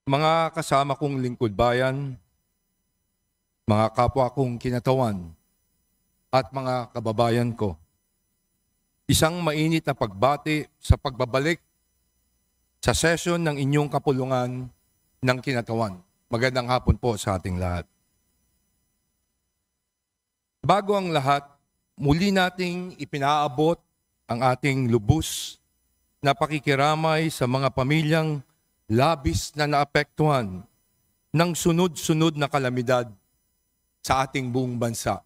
Mga kasama kong lingkod bayan, mga kapwa kong kinatawan, at mga kababayan ko, isang mainit na pagbati sa pagbabalik sa session ng inyong kapulungan ng kinatawan. Magandang hapon po sa ating lahat. Bago ang lahat, muli nating ipinaabot ang ating lubos na pakikiramay sa mga pamilyang labis na naapektuhan ng sunod-sunod na kalamidad sa ating buong bansa.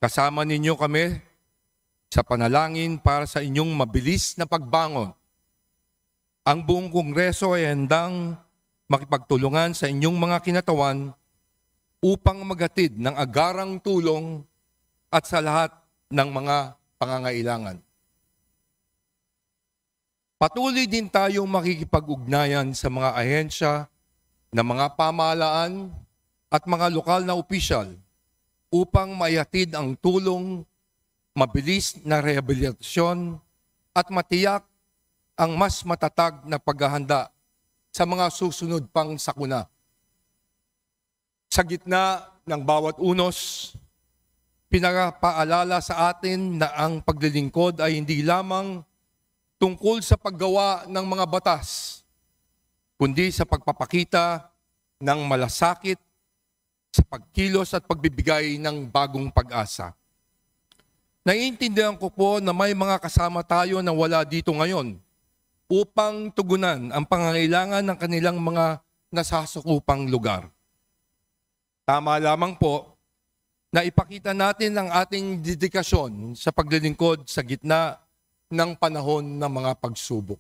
Kasama ninyo kami sa panalangin para sa inyong mabilis na pagbangon. Ang buong Kongreso ay handang makipagtulungan sa inyong mga kinatawan upang maghatid ng agarang tulong at sa lahat ng mga pangangailangan. Patuloy din tayong makikipag-ugnayan sa mga ahensya ng mga pamahalaan at mga lokal na opisyal upang maihatid ang tulong, mabilis na rehabilitasyon at matiyak ang mas matatag na paghahanda sa mga susunod pang sakuna. Sa gitna ng bawat unos, pinapaalala sa atin na ang paglilingkod ay hindi lamang tungkol sa paggawa ng mga batas, kundi sa pagpapakita ng malasakit, sa pagkilos at pagbibigay ng bagong pag-asa. Naiintindihan ko po na may mga kasama tayo na wala dito ngayon upang tugunan ang pangangailangan ng kanilang mga nasasakupang lugar. Tama lamang po na ipakita natin ang ating dedikasyon sa paglilingkod sa gitna ng panahon ng mga pagsubok.